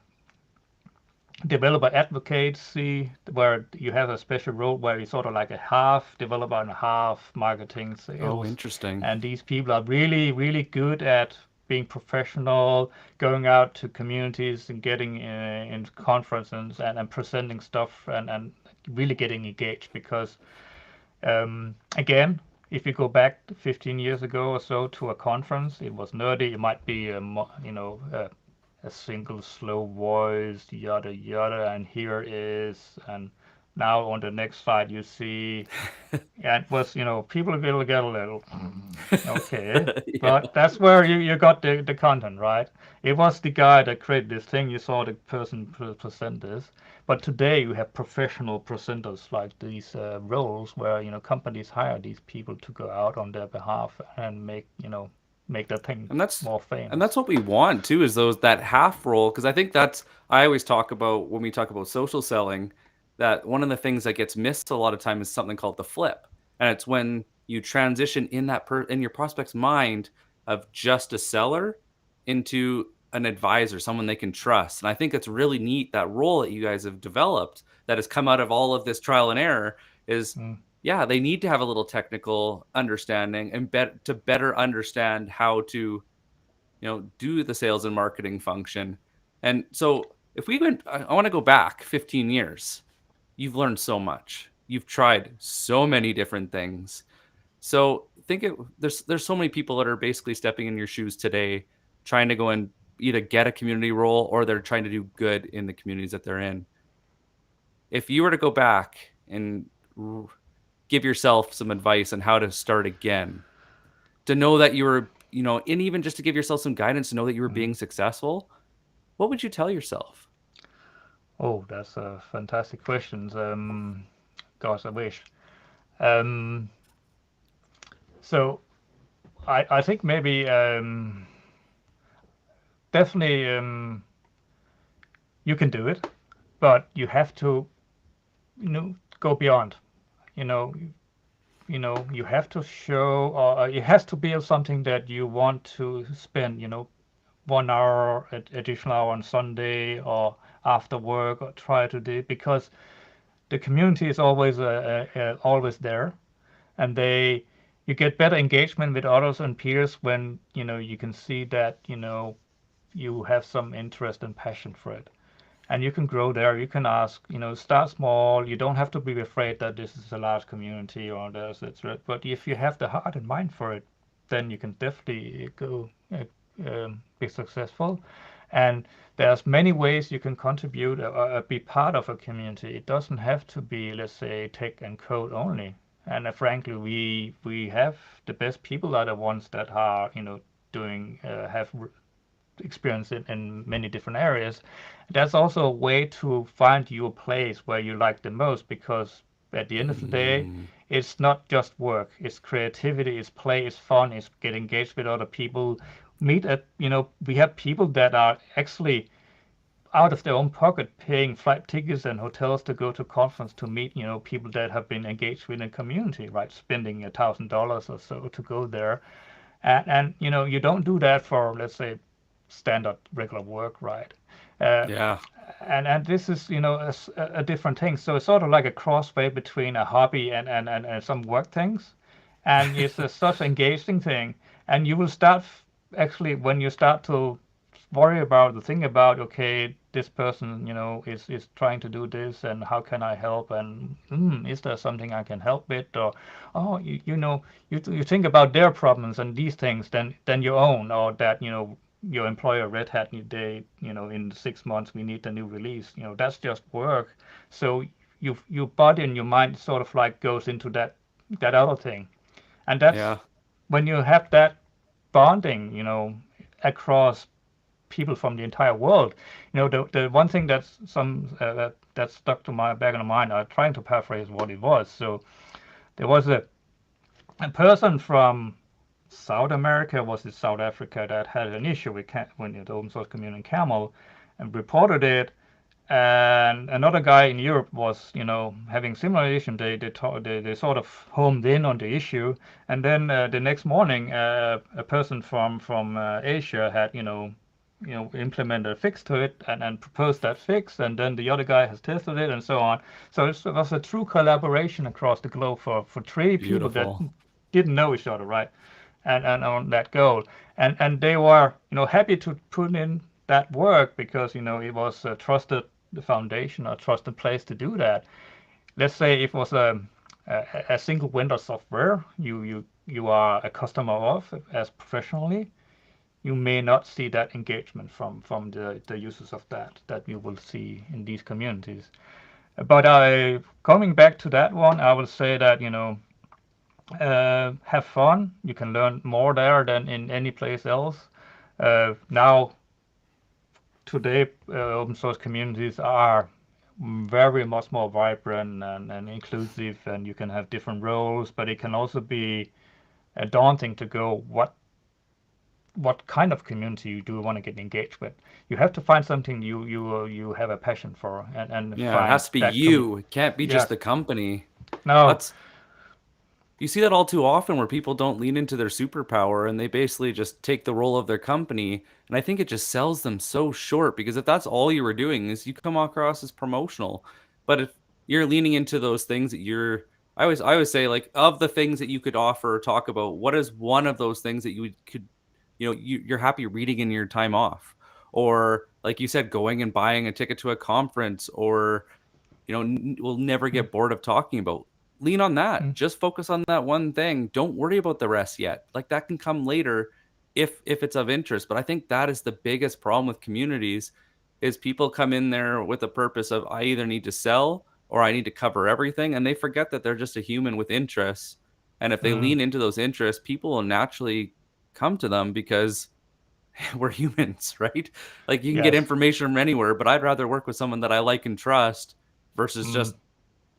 developer advocacy, where you have a special role where you're sort of like a half developer and half marketing Oh, sales. interesting. And these people are really, really good at being professional, going out to communities and getting in conferences and presenting stuff and really getting engaged. Because again, if you go back 15 years ago or so to a conference, it was nerdy. It might be a single slow voice, yada yada, and here is, and now on the next slide you see, yeah, it was, people will get a little, okay, Yeah. but that's where you got the content, right? It was the guy that created this thing, you saw the person present this, but today you have professional presenters like these roles where, companies hire these people to go out on their behalf and make that thing And that's more and that's famous. what we want too, is those that half role, because I think that's I always talk about when we talk about social selling, that one of the things that gets missed a lot of time is something called the flip. And it's when you transition in in your prospect's mind of just a seller into an advisor, someone they can trust. And I think it's really neat, that role that you guys have developed that has come out of all of this trial and error is, Mm. yeah, they need to have a little technical understanding and to better understand how to, do the sales and marketing function. And so if we went, I want to go back 15 years. You've learned so much. You've tried so many different things. So there's so many people that are basically stepping in your shoes today, trying to go and either get a community role or they're trying to do good in the communities that they're in. If you were to go back and give yourself some advice on how to start again, to know that you were, and even just to give yourself some guidance to know that you were Mm. being successful, what would you tell yourself? Oh, that's a fantastic question. Gosh, I wish. Um, so I think maybe definitely you can do it, but you have to go beyond. You know you have to show, or it has to be something that you want to spend 1 hour additional hour on Sunday or after work, or try to do, because the community is always there, and you get better engagement with others and peers when you can see that you have some interest and passion for it, and you can grow there. You can ask, start small. You don't have to be afraid that this is a large community or there's etc. But if you have the heart and mind for it, then you can definitely go be successful. And there's many ways you can contribute or be part of a community. It doesn't have to be, let's say, tech and code only. And frankly, we have the best people are the ones that are doing have experience in many different areas. That's also a way to find your place where you like the most, because at the end of the day, Mm, it's not just work. It's creativity, it's play, it's fun, it's get engaged with other people. We have people that are actually out of their own pocket paying flight tickets and hotels to go to conference to meet people that have been engaged with the community, right? Spending $1,000 or so to go there, and you don't do that for, let's say, standard regular work, right? uh, yeah. and this is a different thing, so it's sort of like a crossway between a hobby and some work things, and it's such an engaging thing. And you will start actually, when you start to worry about the thing about, okay, this person is trying to do this, and how can I help, and is there something I can help with, or oh, you think about their problems and these things than your own, or that your employer, Red Hat, they in 6 months we need a new release. That's just work. So your body and your mind sort of like goes into that other thing, and that's Yeah. when you have that bonding across people from the entire world. The one thing that stuck to my back of the mind, I'm trying to paraphrase what it was. So there was a person from South America, was it South Africa, that had an issue with when the open source community in Camel, and reported it. And another guy in Europe was, having similar issue. They sort of homed in on the issue, and then the next morning, a person from Asia had, implement a fix to it and propose that fix, and then the other guy has tested it and so on. So it was a true collaboration across the globe for three people that Beautiful. didn't know each other, right? And on that goal, and they were happy to put in that work because it was a trusted foundation, a trusted place to do that. Let's say it was a single vendor software you are a customer of as professionally, you may not see that engagement from the users of that you will see in these communities. But coming back to that one, I will say that have fun. You can learn more there than in any place else. Now today, open source communities are very much more vibrant and inclusive, and you can have different roles. But it can also be daunting to go what kind of community you do want to get engaged with. You have to find something you have a passion for and Yeah, it find has to be that you. It can't be just yes. the company. No. That's You see that all too often where people don't lean into their superpower and they basically just take the role of their company. And I think it just sells them so short because if that's all you were doing is you come across as promotional. But if you're leaning into those things that I always say like of the things that you could offer or talk about, what is one of those things that you're happy reading in your time off? Or like you said, going and buying a ticket to a conference or we'll never Mm, get bored of talking about. Lean on that. mm, Just focus on that one thing. Don't worry about the rest yet. Like that can come later if it's of interest. But I think that is the biggest problem with communities is people come in there with the purpose of I either need to sell or I need to cover everything and they forget that they're just a human with interests. And if they mm, lean into those interests, people will naturally come to them because we're humans, right? Like you can get yes. information from anywhere, but I'd rather work with someone that I like and trust versus Mm, just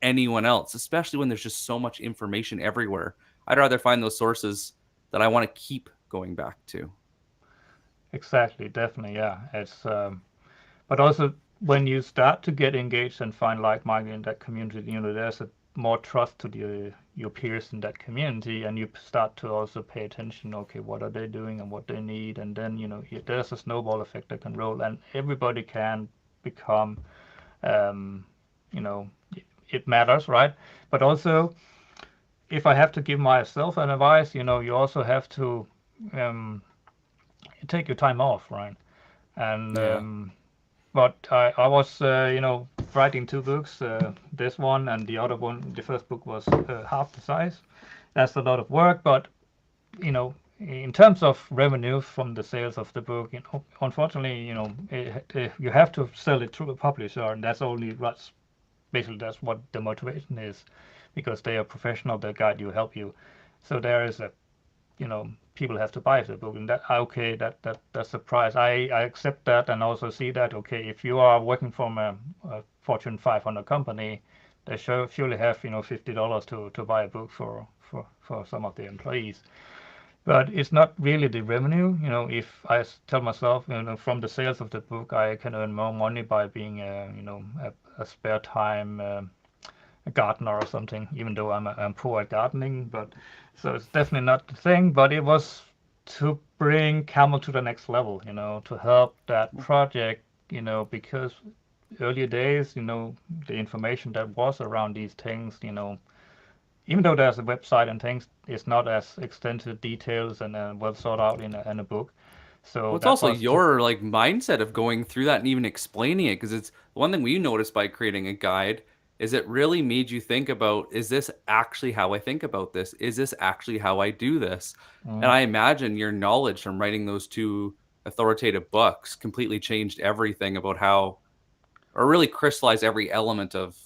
anyone else, especially when there's just so much information everywhere. I'd rather find those sources that I want to keep going back to. exactly. Definitely. Yeah. It's but also when you start to get engaged and find like-minded in that community, there's a more trust to your peers in that community, and you start to also pay attention. Okay, what are they doing and what they need, and then there's a snowball effect that can roll, and everybody can become, um, you know, it matters, right? But also, if I have to give myself an advice, you also have to um, take your time off, right? And Yeah. but I was, writing two books. This one and the other one. The first book was half the size. That's a lot of work, but in terms of revenue from the sales of the book, unfortunately, you have to sell it through a publisher, and that's what the motivation is, because they are professional, they guide you, help you. So there is a people have to buy the book, and that's the price. I accept that and also see that, okay, if you are working from a Fortune 500 company, they surely have $50 to buy a book for some of the employees. But it's not really the revenue. If I tell myself, from the sales of the book, I can earn more money by being a spare time a gardener or something, even though I'm poor at gardening. But so it's definitely not the thing. But it was to bring Camel to the next level, to help that project, because earlier days, the information that was around these things, even though there's a website and things, it's not as extensive details and well thought out in a book. Well, So it's that also was to. your like mindset of going through that and even explaining it because it's one thing we noticed by creating a guide is it really made you think about is this actually how I think about this? Is this actually how I do this? And Mm, I imagine your knowledge from writing those two authoritative books completely changed everything about how or really crystallize every element of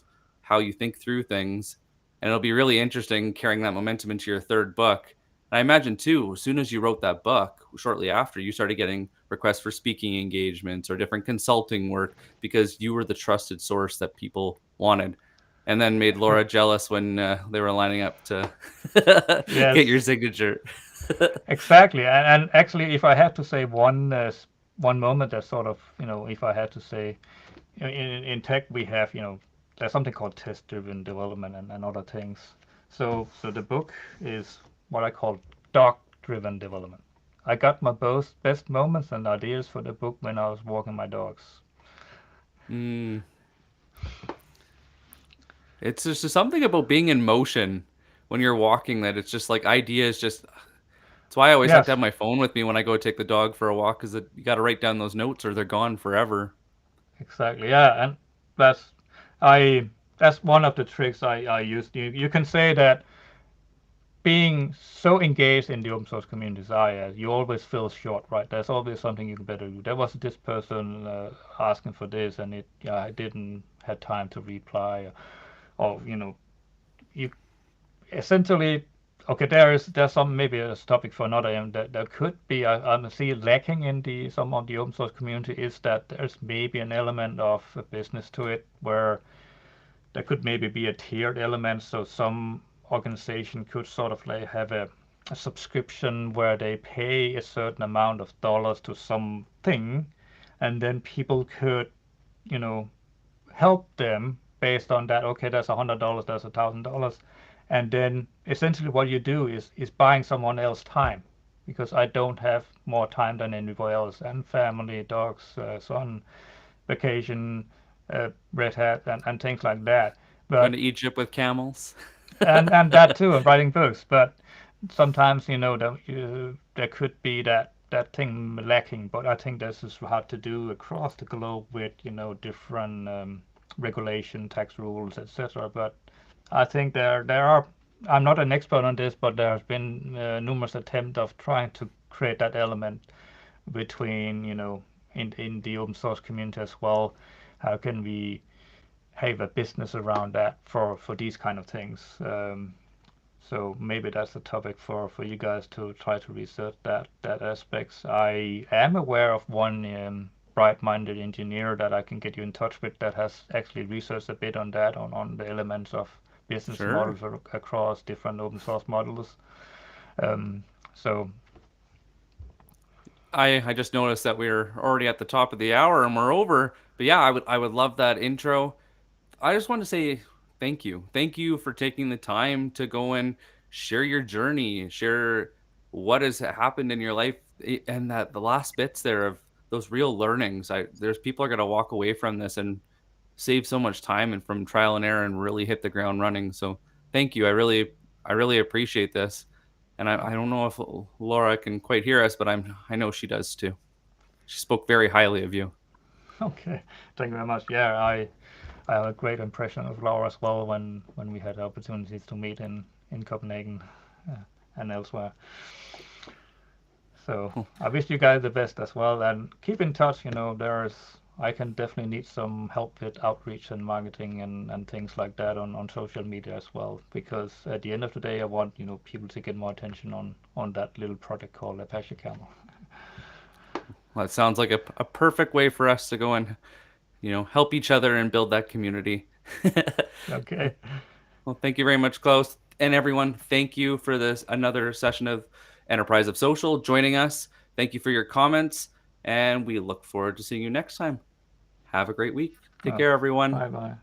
how you think through things. And it'll be really interesting carrying that momentum into your third book. And I imagine too, as soon as you wrote that book, shortly after, you started getting requests for speaking engagements or different consulting work because you were the trusted source that people wanted. And then made Laura jealous when they were lining up to get yes. your signature. Exactly, and actually, if I had to say one moment that sort of, if I had to say, in tech we have, there's something called test-driven development and other things. So the book is what I call dog-driven development. I got my best moments and ideas for the book when I was walking my dogs. Mm. It's just something about being in motion when you're walking that it's just like ideas just. That's why I always like to Yes, have my phone with me when I go take the dog for a walk, because you got to write down those notes or they're gone forever. exactly. Yeah, and that's I that's one of the tricks I use. You can say that being so engaged in the open source communities you always feel short, right? There's always something you can better do. There was this person asking for this, and I didn't have time to reply, or you essentially. Okay, there's some maybe a topic for another, and that there could be I see lacking in the some of the open source community is that there's maybe an element of a business to it where there could maybe be a tiered element. So some organization could sort of like have a subscription where they pay a certain amount of dollars to something, and then people could, you know, help them based on that. Okay, that's $100, that's $1,000, and then essentially what you do is buying someone else time, because I don't have more time than anybody else, and family, dogs, son, vacation, red hat, and things like that. Going But to Egypt with camels. and that too, and writing books. But sometimes there could be that thing lacking. But I think this is hard to do across the globe with different regulation, tax rules, etc. But I think there are. I'm not an expert on this, but there has been numerous attempts of trying to create that element between in the open source community as well. How can we have a business around that for these kind of things? So maybe that's a topic for you guys to try to research that aspects. I am aware of one bright-minded engineer that I can get you in touch with that has actually researched a bit on that on the elements of business Sure. models across different open source models. Um, so I just noticed that we're already at the top of the hour and we're over. But yeah, I would love that intro. I just want to say thank you. Thank you for taking the time to go and share your journey, share what has happened in your life, and that the last bits there of those real learnings. There's people are going to walk away from this and save so much time and from trial and error and really hit the ground running. So thank you. I really appreciate this. And I don't know if Laura can quite hear us, but I know she does too. She spoke very highly of you. okay, thank you very much. Yeah, I have a great impression of Laura as well when we had opportunities to meet in Copenhagen and elsewhere. So Cool. I wish you guys the best as well, and keep in touch. I can definitely need some help with outreach and marketing and things like that on social media as well, because at the end of the day I want people to get more attention on that little project called Apache Camel. Well, that sounds like a perfect way for us to go and help each other and build that community. Okay. Well, thank you very much, Klaus. And everyone, thank you for this another session of Enterprise of Social joining us. Thank you for your comments, and we look forward to seeing you next time. Have a great week. Take care, everyone. Bye bye.